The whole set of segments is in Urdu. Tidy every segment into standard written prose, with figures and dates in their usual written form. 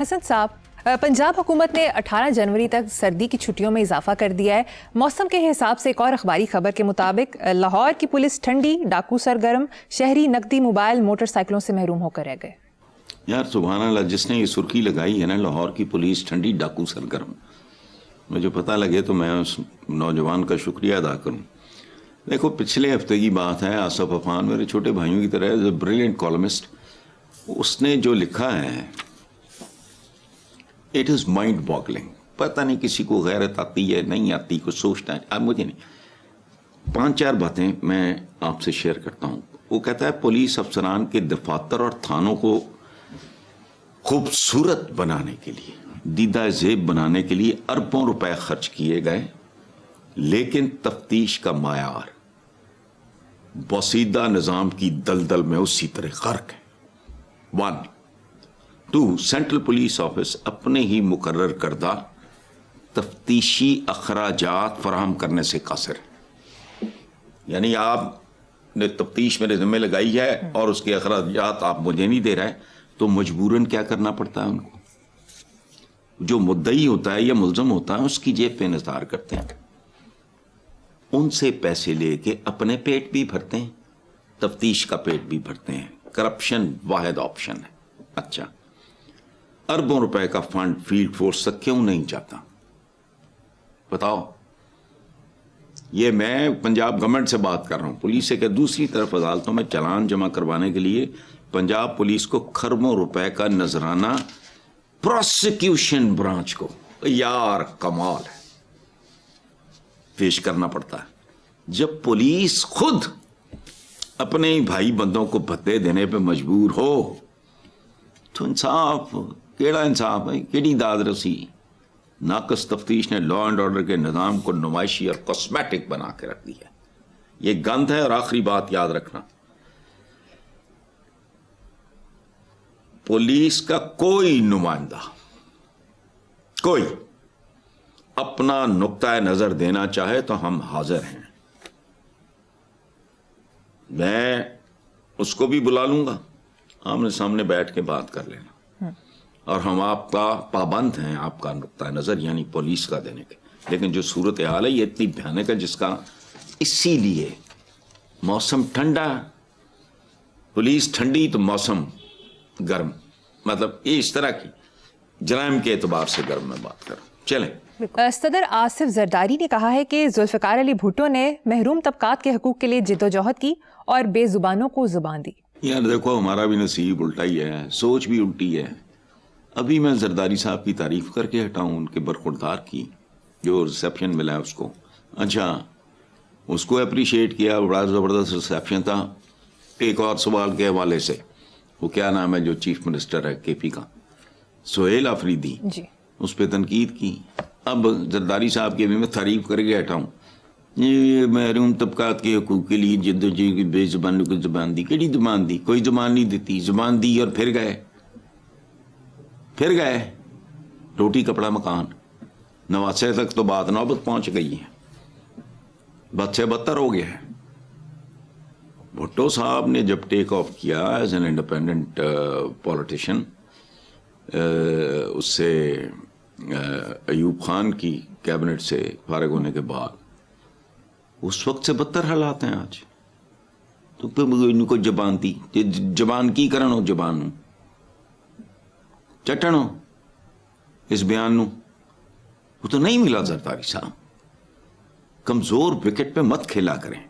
حسن صاحب، پنجاب حکومت نے 18 جنوری تک سردی کی چھٹیوں میں اضافہ کر دیا ہے. موسم کے حساب سے ایک اور اخباری خبر کے مطابق لاہور کی پولیس ٹھنڈی، ڈاکو سرگرم، شہری نقدی، موبائل، موٹر سائیکلوں سے محروم ہو کر رہ گئے. یار سبحان اللہ، جس نے یہ سرخی لگائی ہے نا، لاہور کی پولیس ٹھنڈی، ڈاکو سرگرم، مجھے پتہ لگے تو میں اس نوجوان کا شکریہ ادا کروں. دیکھو پچھلے ہفتے کی بات ہے، آصف عفان میرے چھوٹے بھائیوں کی طرح ہے، بریلینٹ کالمسٹ. اس نے جو لکھا ہے اٹ از مائنڈ باگلنگ. پتہ نہیں کسی کو غیرت آتی ہے نہیں آتی، کچھ سوچتا ہے. اب مجھے نہیں، 5-4 باتیں میں آپ سے شیئر کرتا ہوں. وہ کہتا ہے پولیس افسران کے دفاتر اور تھانوں کو خوبصورت بنانے کے لیے، دیدہ زیب بنانے کے لیے اربوں روپے خرچ کیے گئے، لیکن تفتیش کا معیار بوسیدہ نظام کی دلدل میں اسی طرح غرق ہے. 1 2 سینٹرل پولیس آفس اپنے ہی مقرر کردہ تفتیشی اخراجات فراہم کرنے سے قاصر ہے. یعنی آپ نے تفتیش میرے ذمہ لگائی ہے اور اس کے اخراجات آپ مجھے نہیں دے رہے، تو مجبوراً کیا کرنا پڑتا ہے ان کو؟ جو مدعی ہوتا ہے یا ملزم ہوتا ہے اس کی جیب پہ انحصار کرتے ہیں، ان سے پیسے لے کے اپنے پیٹ بھی بھرتے ہیں، تفتیش کا پیٹ بھی بھرتے ہیں. کرپشن واحد آپشن ہے. اچھا، اربوں روپے کا فنڈ فیلڈ فورس تک کیوں نہیں جاتا؟ بتاؤ. یہ میں پنجاب گورنمنٹ سے بات کر رہا ہوں، پولیس سے کہ دوسری طرف عدالتوں میں چلان جمع کروانے کے لیے پنجاب پولیس کو کھربوں روپے کا نذرانہ پروسیکیوشن برانچ کو، یار کمال ہے، پیش کرنا پڑتا ہے. جب پولیس خود اپنے بھائی بندوں کو بھتے دینے پہ مجبور ہو تو انصاف کیڑا انصاف ہے، کیڑی داد رسی. ناقص تفتیش نے لا اینڈ آرڈر کے نظام کو نمائشی اور کاسمیٹک بنا کے رکھ دی ہے. یہ گند ہے. اور آخری بات یاد رکھنا، پولیس کا کوئی نمائندہ کوئی اپنا نقطہ نظر دینا چاہے تو ہم حاضر ہیں. میں اس کو بھی بلا لوں گا، آمنے سامنے بیٹھ کے بات کر لینا، اور ہم آپ کا پابند ہیں آپ کا نقطہ نظر یعنی پولیس کا دینے کے. لیکن جو صورتحال ہے یہ اتنی بھیانک ہے جس کا، اسی لیے موسم ٹھنڈا، پولیس ٹھنڈی تو موسم گرم، مطلب یہ اس طرح کی جرائم کے اعتبار سے گرم میں بات کروں. چلیں. صدر آصف زرداری نے کہا ہے کہ ذوالفقار علی بھٹو نے محروم طبقات کے حقوق کے لیے جدوجہد کی اور بے زبانوں کو زبان دی. یار دیکھو، ہمارا بھی نصیب الٹا ہی ہے، سوچ بھی الٹی ہے. ابھی میں زرداری صاحب کی تعریف کر کے ہٹاؤں، ان کے برخوردار کی، جو ریسیپشن ملا ہے اس کو. اچھا، اس کو اپریشیٹ کیا، بڑا زبردست ریسیپشن تھا. ایک اور سوال کے حوالے سے، وہ کیا نام ہے جو چیف منسٹر ہے کے پی کا، سہیل آفریدی، جی، اس پہ تنقید کی. اب زرداری صاحب کی بھی میں تعریف کر کے ہٹاؤں. یہ محروم طبقات کے حقوق کے لیے جدوجہد کی، بے زبانوں کو زبان دی. کیڑی زبان دی؟ کوئی زبان نہیں دیتی. زبان دی اور پھر گئے روٹی کپڑا مکان. نواسے تک تو بات نوبت پہنچ گئی ہے، بد سے بدتر ہو گیا ہے. بھٹو صاحب نے جب ٹیک آف کیا ایز این انڈیپینڈنٹ پولیٹیشین، اس سے ایوب خان کی کیبنٹ سے فارغ ہونے کے بعد، اس وقت سے بدتر حالات ہیں آج. تو ان کو زبان دی، زبان کی کرن ہو، زبان چٹن ہو اس بیان نو، وہ تو نہیں ملا. زرداری صاحب کمزور وکٹ پہ مت کھیلا کریں.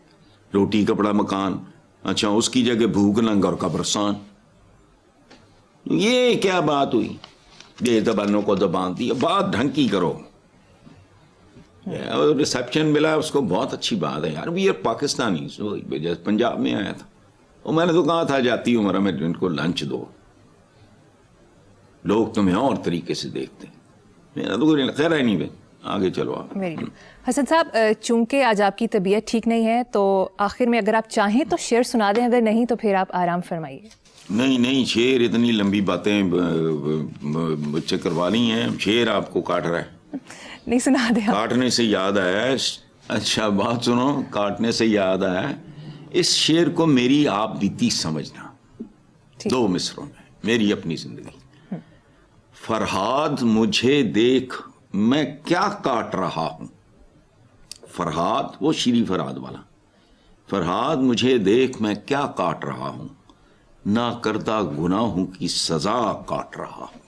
روٹی کپڑا مکان، اچھا اس کی جگہ بھوک ننگ اور قبرستان. یہ کیا بات ہوئی؟ یہ زبانوں کو زبان دی، بات ڈھنگ کی کرو. ریسیپشن ملا اس کو، بہت اچھی بات ہے یار. بھی یہ پاکستانی پنجاب میں آیا تھا، اور میں نے تو کہا تھا جاتی عمر میں ان کو لنچ دو، لوگ تمہیں اور طریقے سے دیکھتے ہیں. میرا تو کوئی خیر ہے نہیں بھائی. آگے چلو آپ. حسن صاحب، چونکہ آج آپ کی طبیعت ٹھیک نہیں ہے تو آخر میں اگر آپ چاہیں تو شعر سنا دیں، اگر نہیں تو پھر آپ آرام فرمائیے. نہیں، شعر اتنی لمبی باتیں مجھ سے کروانی ہیں. شعر آپ کو کاٹ رہا ہے. نہیں سنا دیں. کاٹنے سے یاد آیا. اچھا بات سنو، کاٹنے سے یاد آیا، اس شعر کو میری آپ بیتی سمجھنا 2 مصروں میں، میری اپنی زندگی. فرہاد مجھے دیکھ میں کیا کاٹ رہا ہوں. فرہاد وہ شیریں فرہاد والا. فرہاد مجھے دیکھ میں کیا کاٹ رہا ہوں, نہ کردہ گناہوں کی سزا کاٹ رہا ہوں.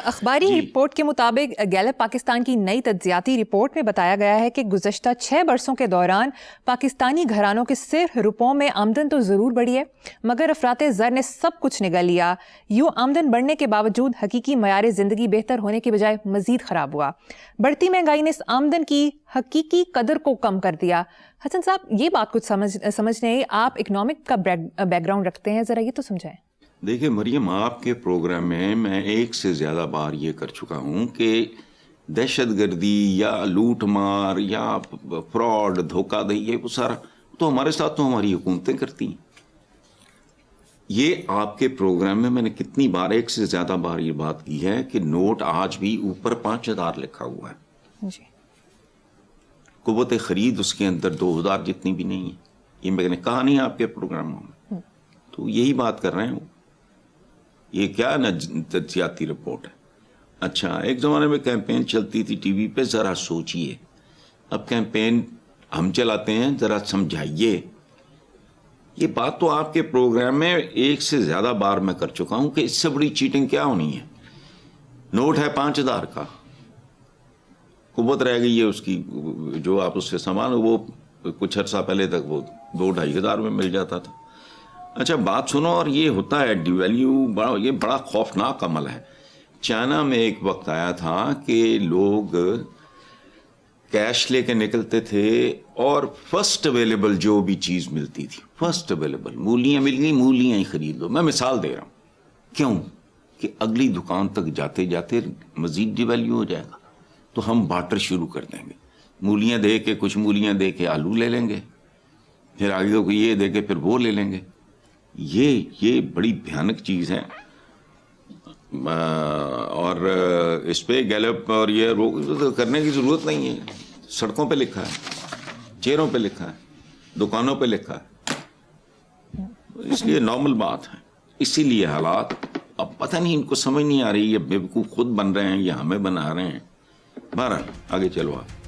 اخباری رپورٹ کے مطابق گیلپ پاکستان کی نئی تجزیاتی رپورٹ میں بتایا گیا ہے کہ گزشتہ 6 برسوں کے دوران پاکستانی گھرانوں کے صرف روپوں میں آمدن تو ضرور بڑھی ہے, مگر افراط زر نے سب کچھ نگل لیا. یوں آمدن بڑھنے کے باوجود حقیقی معیار زندگی بہتر ہونے کے بجائے مزید خراب ہوا. بڑھتی مہنگائی نے اس آمدن کی حقیقی قدر کو کم کر دیا. حسن صاحب, یہ بات کچھ سمجھنے آپ اکنامک کا بیک گراؤنڈ رکھتے ہیں, ذرا یہ تو سمجھائیں. دیکھیں مریم, آپ کے پروگرام میں ایک سے زیادہ بار یہ کر چکا ہوں کہ دہشت گردی یا لوٹ مار یا فراڈ دھوکہ دہی, یہ وہ سارا تو ہمارے ساتھ تو ہماری حکومتیں کرتی ہیں. یہ آپ کے پروگرام میں نے کتنی بار, ایک سے زیادہ بار یہ بات کی ہے کہ نوٹ آج بھی اوپر 5000 لکھا ہوا ہے جی. قوت خرید اس کے اندر 2000 جتنی بھی نہیں ہے. یہ میں نے کہا نہیں آپ کے پروگراموں میں, تو یہی بات کر رہے ہیں. یہ کیا تجزیاتی رپورٹ ہے. اچھا, ایک زمانے میں کیمپین چلتی تھی ٹی وی پہ, ذرا سوچئے اب کیمپین ہم چلاتے ہیں, ذرا سمجھائیے. یہ بات تو آپ کے پروگرام میں ایک سے زیادہ بار میں کر چکا ہوں کہ اس سے بڑی چیٹنگ کیا ہونی ہے. نوٹ ہے 5000 کا, قوت رہ گئی ہے اس کی, جو آپ اس سے سامان وہ کچھ عرصہ پہلے تک وہ 2-2.5 ہزار میں مل جاتا تھا. اچھا بات سنو, اور یہ ہوتا ہے ڈی ویلیو, یہ بڑا خوفناک عمل ہے. چائنا میں ایک وقت آیا تھا کہ لوگ کیش لے کے نکلتے تھے اور فرسٹ اویلیبل جو بھی چیز ملتی تھی, فرسٹ اویلیبل, مولیاں مل گئی, مولیاں ہی خرید لو. میں مثال دے رہا ہوں, کیوں کہ اگلی دکان تک جاتے جاتے مزید ڈی ویلیو ہو جائے گا, تو ہم بارٹر شروع کر دیں گے. مولیاں دے کے, کچھ مولیاں دے کے آلو لے لیں گے, پھر آگے کو یہ دے کے پھر وہ لے لیں گے. یہ بڑی بھیانک چیز ہے. اور اس پہ گیلپ اور یہ کرنے کی ضرورت نہیں ہے. سڑکوں پہ لکھا ہے, چہروں پہ لکھا ہے, دکانوں پہ لکھا ہے, اس لیے نارمل بات ہے. اسی لیے حالات اب پتہ نہیں ان کو سمجھ نہیں آ رہی, یہ بیوقوف خود بن رہے ہیں یا ہمیں بنا رہے ہیں. بہرحال آگے چلو آپ.